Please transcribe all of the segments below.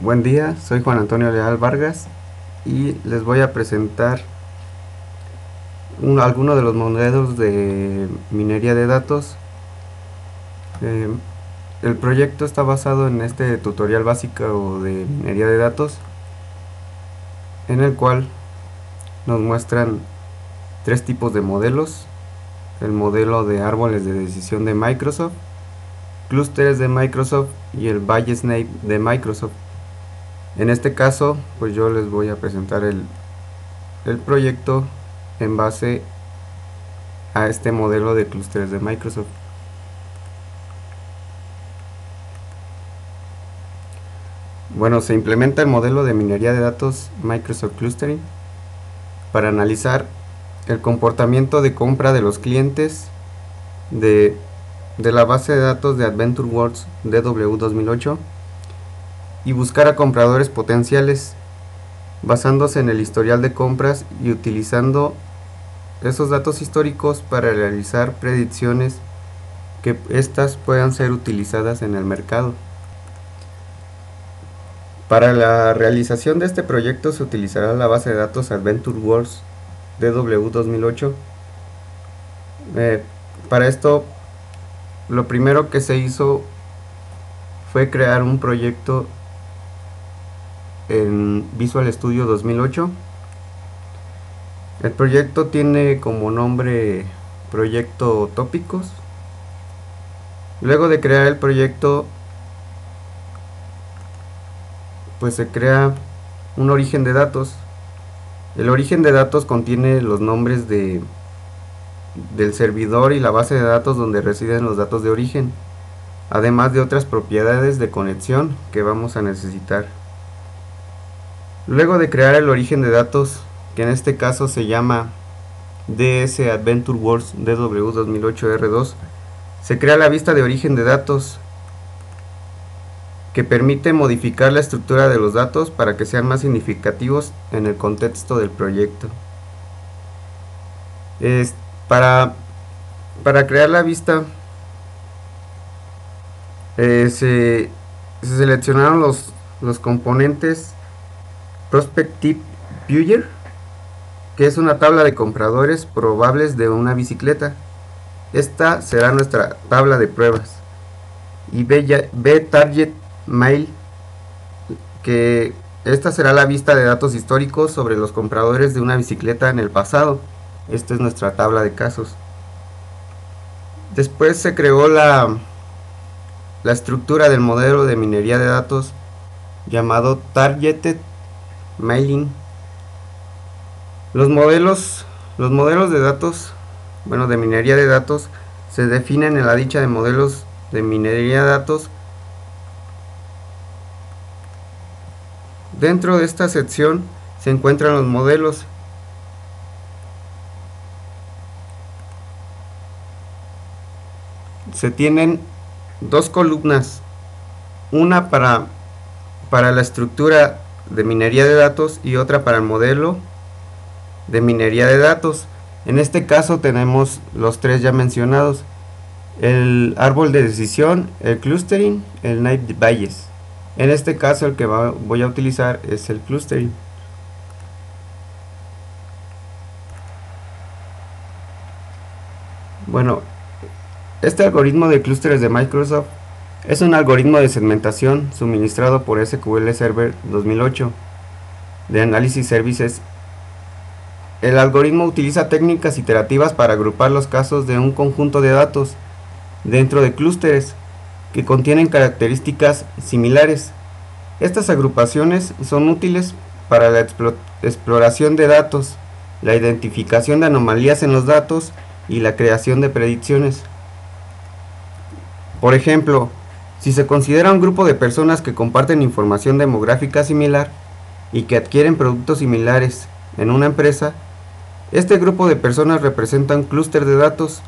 Buen día, soy Juan Antonio Leal Vargas y les voy a presentar algunos de los modelos de minería de datos. Eh, el proyecto está basado en este tutorial básico de minería de datos, en el cual nos muestran tres tipos de modelos: el modelo de árboles de decisión de Microsoft, clústeres de Microsoft y el Bayes-Nape de Microsoft. En este caso, pues yo les voy a presentar el proyecto en base a este modelo de clústeres de Microsoft. Bueno, se implementa el modelo de minería de datos Microsoft Clustering para analizar el comportamiento de compra de los clientes de la base de datos de AdventureWorks DW 2008 y buscar a compradores potenciales basándose en el historial de compras y utilizando esos datos históricos para realizar predicciones que éstas puedan ser utilizadas en el mercado. Para la realización de este proyecto se utilizará la base de datos AdventureWorks DW 2008. Para esto, lo primero que se hizo fue crear un proyecto en Visual Studio 2008. El proyecto tiene como nombre Proyecto Tópicos. Luego de crear el proyecto, pues se crea un origen de datos. El origen de datos contiene los nombres del servidor y la base de datos donde residen los datos de origen, además de otras propiedades de conexión que vamos a necesitar. Luego de crear el origen de datos, que en este caso se llama DS AdventureWorks DW 2008 R2, se crea la vista de origen de datos, que permite modificar la estructura de los datos para que sean más significativos en el contexto del proyecto. Para crear la vista se seleccionaron los componentes Prospective Viewer, que es una tabla de compradores probables de una bicicleta. Esta será nuestra tabla de pruebas. Y B-Target Mail, que esta será la vista de datos históricos sobre los compradores de una bicicleta en el pasado. Esta es nuestra tabla de casos. Después se creó la estructura del modelo de minería de datos llamado Targeted Mailing. Los modelos de datos, de minería de datos, se definen en la dicha de modelos de minería de datos. Dentro de esta sección se encuentran los modelos. Se tienen dos columnas, una para la estructura de minería de datos y otra para el modelo de minería de datos. En este caso tenemos los tres ya mencionados: el árbol de decisión, el clustering, el Nape Bayes. En este caso el que voy a utilizar es el clustering. Bueno, este algoritmo de clústeres de Microsoft es un algoritmo de segmentación suministrado por SQL Server 2008 de Analysis Services. El algoritmo utiliza técnicas iterativas para agrupar los casos de un conjunto de datos dentro de clústeres que contienen características similares. Estas agrupaciones son útiles para la exploración de datos, la identificación de anomalías en los datos y la creación de predicciones. Por ejemplo, si se considera un grupo de personas que comparten información demográfica similar y que adquieren productos similares en una empresa, este grupo de personas representa un clúster de datos.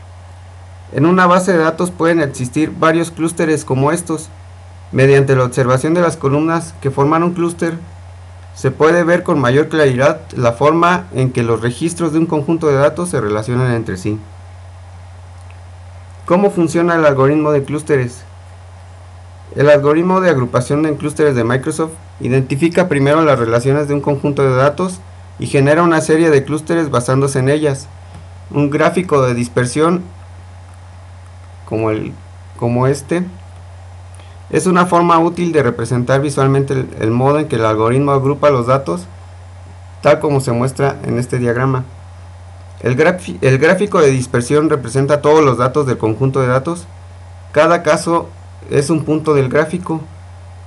En una base de datos pueden existir varios clústeres como estos. Mediante la observación de las columnas que forman un clúster, se puede ver con mayor claridad la forma en que los registros de un conjunto de datos se relacionan entre sí. ¿Cómo funciona el algoritmo de clústeres? El algoritmo de agrupación en clústeres de Microsoft identifica primero las relaciones de un conjunto de datos y genera una serie de clústeres basándose en ellas. Un gráfico de dispersión como este es una forma útil de representar visualmente el modo en que el algoritmo agrupa los datos, tal como se muestra en este diagrama. El gráfico de dispersión representa todos los datos del conjunto de datos. Cada caso es un punto del gráfico.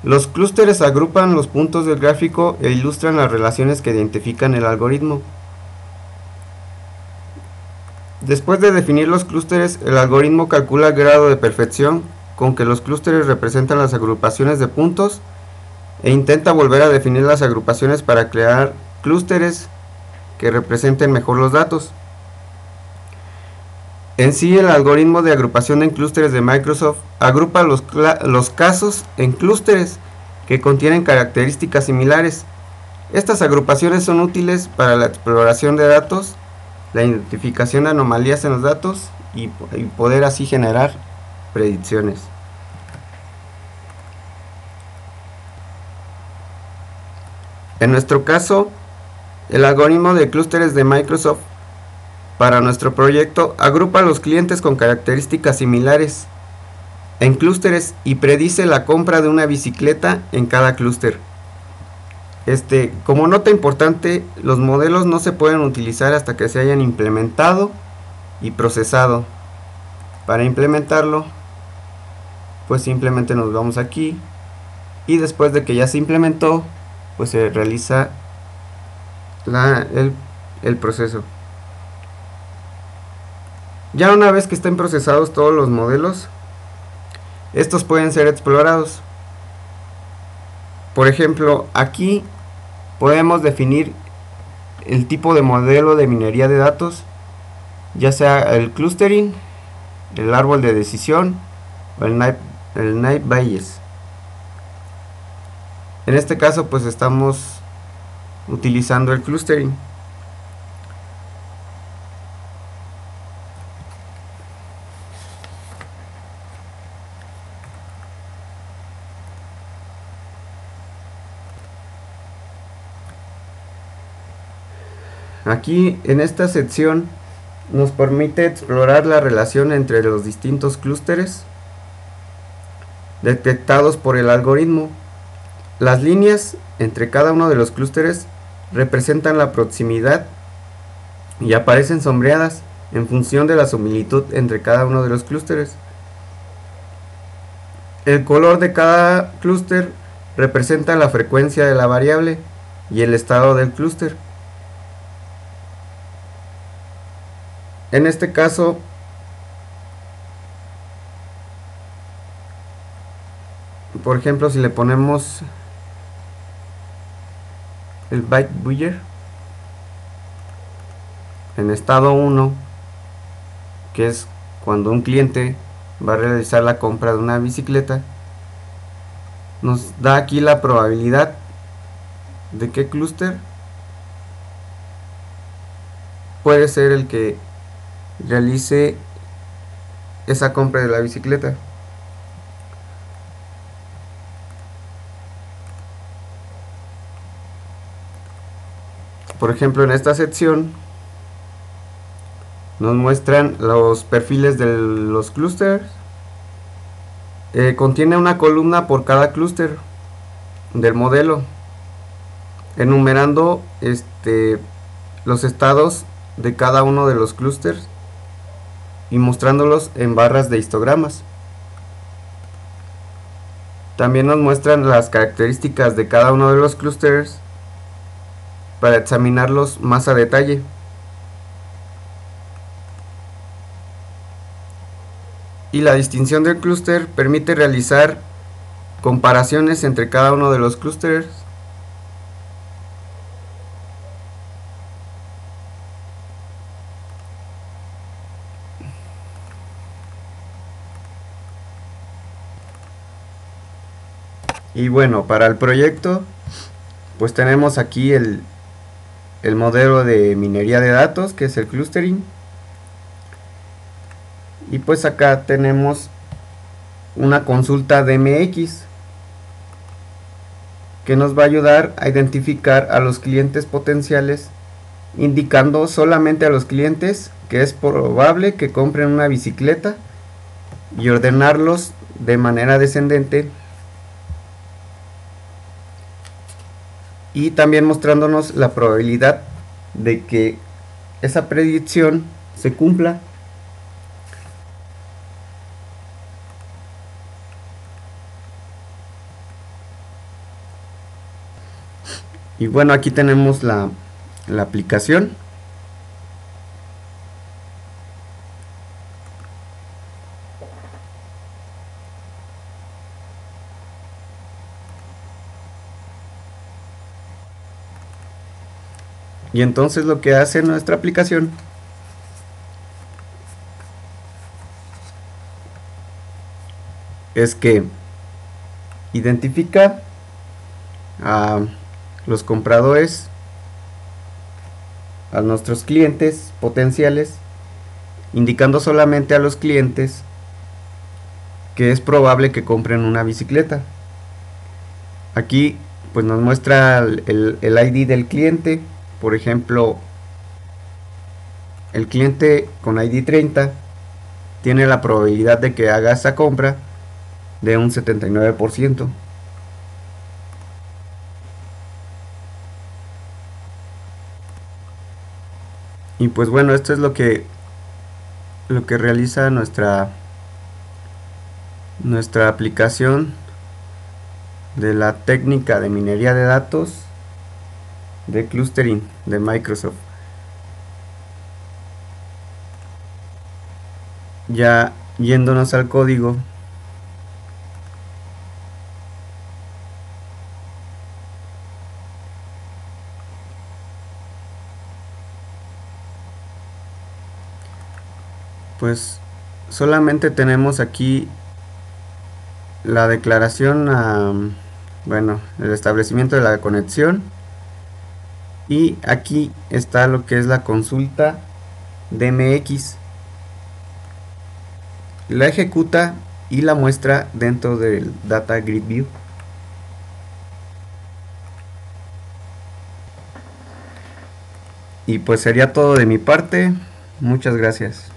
Los clústeres agrupan los puntos del gráfico e ilustran las relaciones que identifican el algoritmo. Después de definir los clústeres, el algoritmo calcula el grado de perfección con que los clústeres representan las agrupaciones de puntos e intenta volver a definir las agrupaciones para crear clústeres que representen mejor los datos. En sí, el algoritmo de agrupación en clústeres de Microsoft agrupa los casos en clústeres que contienen características similares. Estas agrupaciones son útiles para la exploración de datos, la identificación de anomalías en los datos y poder así generar predicciones. En nuestro caso, el algoritmo de clústeres de Microsoft para nuestro proyecto agrupa a los clientes con características similares en clústeres y predice la compra de una bicicleta en cada clúster. Como nota importante, los modelos no se pueden utilizar hasta que se hayan implementado y procesado. Para implementarlo, pues simplemente nos vamos aquí y después de que ya se implementó, pues se realiza el proceso. Ya una vez que estén procesados todos los modelos, estos pueden ser explorados. Por ejemplo, aquí podemos definir el tipo de modelo de minería de datos, ya sea el clustering, el árbol de decisión o el naive Bayes. En este caso pues estamos utilizando el clustering. Aquí en esta sección nos permite explorar la relación entre los distintos clústeres detectados por el algoritmo. Las líneas entre cada uno de los clústeres representan la proximidad y aparecen sombreadas en función de la similitud entre cada uno de los clústeres. El color de cada clúster representa la frecuencia de la variable y el estado del clúster. En este caso, por ejemplo, si le ponemos el byte buyer en estado 1, que es cuando un cliente va a realizar la compra de una bicicleta, nos da aquí la probabilidad de qué clúster puede ser el que realice esa compra de la bicicleta. Por ejemplo, en esta sección nos muestran los perfiles de los clústeres. Contiene una columna por cada clúster del modelo, enumerando los estados de cada uno de los clústeres y mostrándolos en barras de histogramas. También nos muestran las características de cada uno de los clústeres para examinarlos más a detalle. Y la distinción del clúster permite realizar comparaciones entre cada uno de los clústeres. Y bueno, para el proyecto pues tenemos aquí el modelo de minería de datos, que es el clustering, y pues acá tenemos una consulta DMX que nos va a ayudar a identificar a los clientes potenciales, indicando solamente a los clientes que es probable que compren una bicicleta y ordenarlos de manera descendente, y también mostrándonos la probabilidad de que esa predicción se cumpla. Y bueno, aquí tenemos la aplicación. Y entonces lo que hace nuestra aplicación es que identifica a los compradores, a nuestros clientes potenciales, indicando solamente a los clientes que es probable que compren una bicicleta. Aquí pues nos muestra el ID del cliente. Por ejemplo, el cliente con ID 30 tiene la probabilidad de que haga esa compra de un 79%. Y pues bueno, esto es lo que realiza nuestra aplicación de la técnica de minería de datos de clustering de Microsoft. Ya yéndonos al código, pues solamente tenemos aquí la declaración, bueno, el establecimiento de la conexión, y aquí está lo que es la consulta DMX. La ejecuta y la muestra dentro del Data Grid View. Y pues sería todo de mi parte. Muchas gracias.